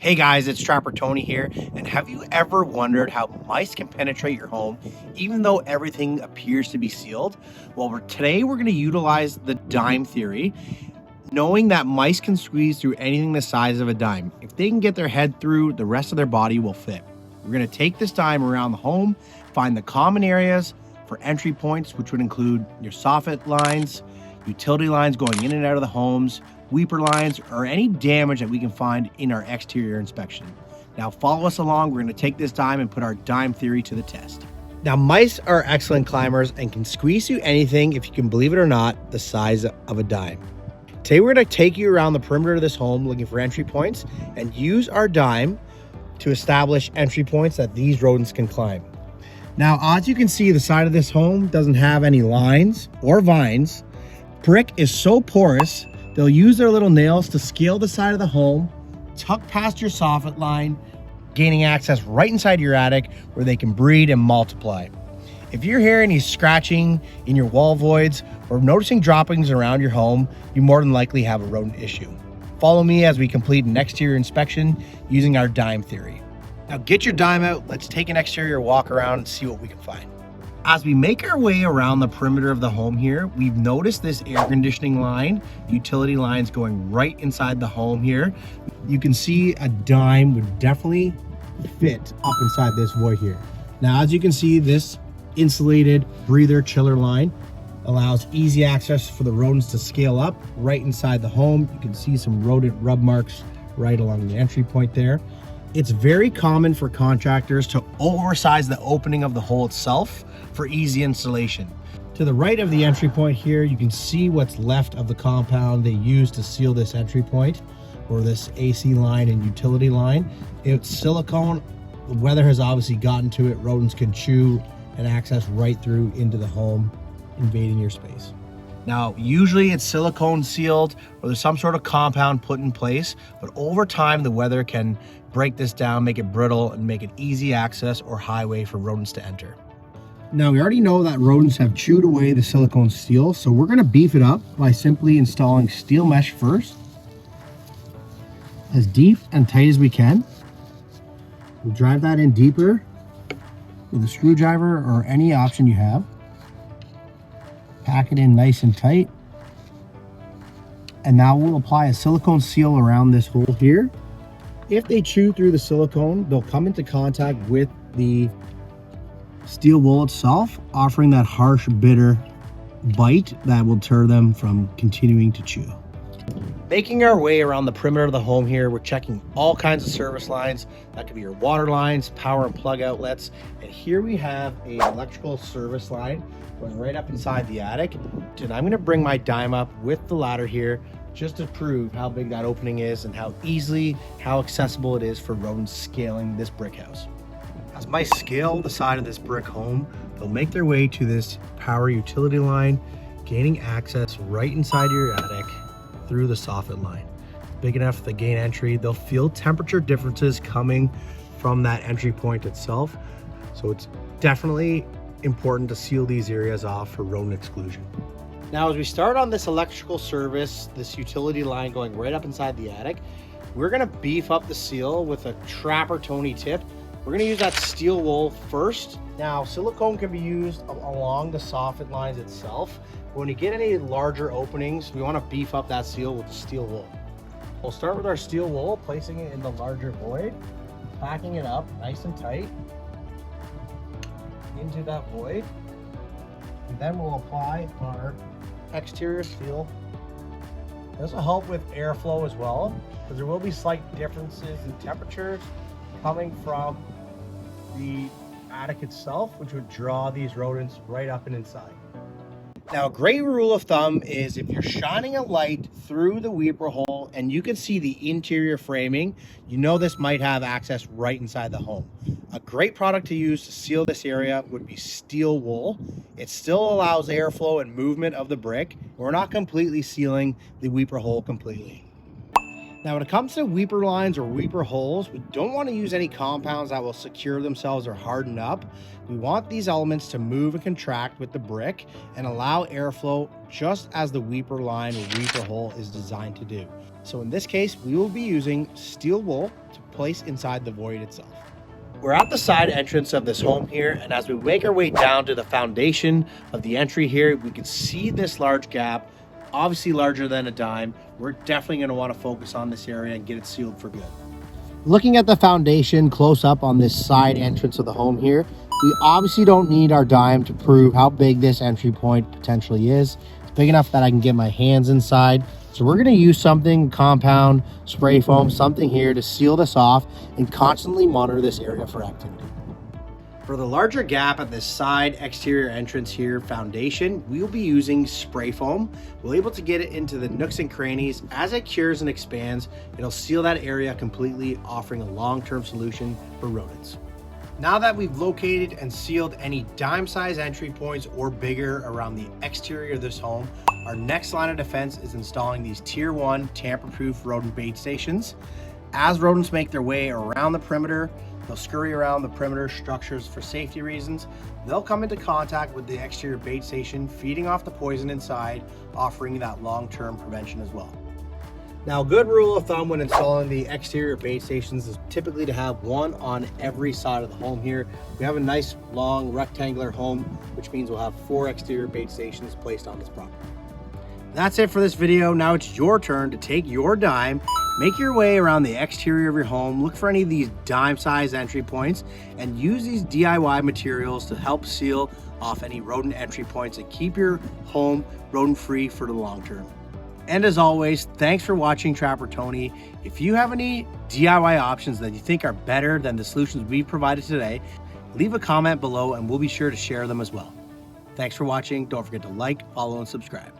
Hey guys, it's Trapper Tony here, and have you ever wondered how mice can penetrate your home even though everything appears to be sealed? Well, today we're going to utilize the dime theory, knowing that mice can squeeze through anything the size of a dime. If they can get their head through, the rest of their body will fit. We're going to take this dime around the home, find the common areas for entry points, which would include your soffit lines, utility lines going in and out of the homes, weeper lines, or any damage that we can find in our exterior inspection. Now follow us along. We're going to take this dime and put our dime theory to the test. Now mice are excellent climbers and can squeeze through anything, if you can believe it or not, the size of a dime. Today we're going to take you around the perimeter of this home looking for entry points and use our dime to establish entry points that these rodents can climb. Now, as you can see, the side of this home doesn't have any lines or vines. Brick is so porous, they'll use their little nails to scale the side of the home, tuck past your soffit line, gaining access right inside your attic where they can breed and multiply. If you're hearing any scratching in your wall voids or noticing droppings around your home, you more than likely have a rodent issue. Follow me as we complete an exterior inspection using our dime theory. Now get your dime out, let's take an exterior walk around and see what we can find. As we make our way around the perimeter of the home here, we've noticed this air conditioning line, utility lines going right inside the home here. You can see a dime would definitely fit up inside this void here. Now, as you can see, this insulated breather chiller line allows easy access for the rodents to scale up right inside the home. You can see some rodent rub marks right along the entry point there. It's very common for contractors to oversize the opening of the hole itself for easy installation. To the right of the entry point here, you can see what's left of the compound they used to seal this entry point, or this AC line and utility line. It's silicone. The weather has obviously gotten to it. Rodents can chew and access right through into the home, invading your space. Now, usually it's silicone sealed or there's some sort of compound put in place, but over time the weather can break this down, make it brittle, and make it easy access or highway for rodents to enter. Now, we already know that rodents have chewed away the silicone steel, so we're going to beef it up by simply installing steel mesh first, as deep and tight as we can. We'll drive that in deeper with a screwdriver or any option you have. Pack it in nice and tight. And now we'll apply a silicone seal around this hole here. If they chew through the silicone, they'll come into contact with the steel wool itself, offering that harsh, bitter bite that will deter them from continuing to chew. Making our way around the perimeter of the home here, we're checking all kinds of service lines. That could be your water lines, power and plug outlets. And here we have an electrical service line going right up inside the attic. And I'm gonna bring my dime up with the ladder here just to prove how big that opening is and how accessible it is for rodents scaling this brick house. As mice scale the side of this brick home, they'll make their way to this power utility line, gaining access right inside your attic through the soffit line. Big enough to gain entry. They'll feel temperature differences coming from that entry point itself. So it's definitely important to seal these areas off for rodent exclusion. Now, as we start on this electrical service, this utility line going right up inside the attic, we're gonna beef up the seal with a Trapper Tony tip. We're gonna use that steel wool first. Now, silicone can be used along the soffit lines itself. When you get any larger openings, we wanna beef up that seal with the steel wool. We'll start with our steel wool, placing it in the larger void, packing it up nice and tight into that void. And then we'll apply our exterior seal. This will help with airflow as well, because there will be slight differences in temperatures coming from the attic itself, which would draw these rodents right up and inside. Now, a great rule of thumb is if you're shining a light through the weeper hole and you can see the interior framing, you know this might have access right inside the home. A great product to use to seal this area would be steel wool. It still allows airflow and movement of the brick. We're not completely sealing the weeper hole completely. Now, when it comes to weeper lines or weeper holes, we don't want to use any compounds that will secure themselves or harden up. We want these elements to move and contract with the brick and allow airflow just as the weeper line or weeper hole is designed to do. So in this case, we will be using steel wool to place inside the void itself. We're at the side entrance of this home here, and as we make our way down to the foundation of the entry here, we can see this large gap, obviously larger than a dime. We're definitely going to want to focus on this area and get it sealed for good. Looking at the foundation close up on this side entrance of the home here, we obviously don't need our dime to prove how big this entry point potentially is. It's big enough that I can get my hands inside. So we're going to use something, compound, spray foam, something here to seal this off and constantly monitor this area for activity. For the larger gap at this side exterior entrance here foundation, we'll be using spray foam. We're able to get it into the nooks and crannies. As it cures and expands, it'll seal that area completely, offering a long-term solution for rodents. Now that we've located and sealed any dime size entry points or bigger around the exterior of this home, our next line of defense is installing these tier 1 tamper-proof rodent bait stations. As rodents make their way around the perimeter, they'll scurry around the perimeter structures for safety reasons. They'll come into contact with the exterior bait station, feeding off the poison inside, offering that long-term prevention as well. Now, a good rule of thumb when installing the exterior bait stations is typically to have one on every side of the home here. We have a nice long rectangular home, which means we'll have 4 exterior bait stations placed on this property. That's it for this video. Now it's your turn to take your dime, make your way around the exterior of your home, look for any of these dime size entry points, and use these DIY materials to help seal off any rodent entry points and keep your home rodent free for the long term. And as always, thanks for watching Trapper Tony. If you have any DIY options that you think are better than the solutions we've provided today, leave a comment below and we'll be sure to share them as well. Thanks for watching. Don't forget to like, follow, and subscribe.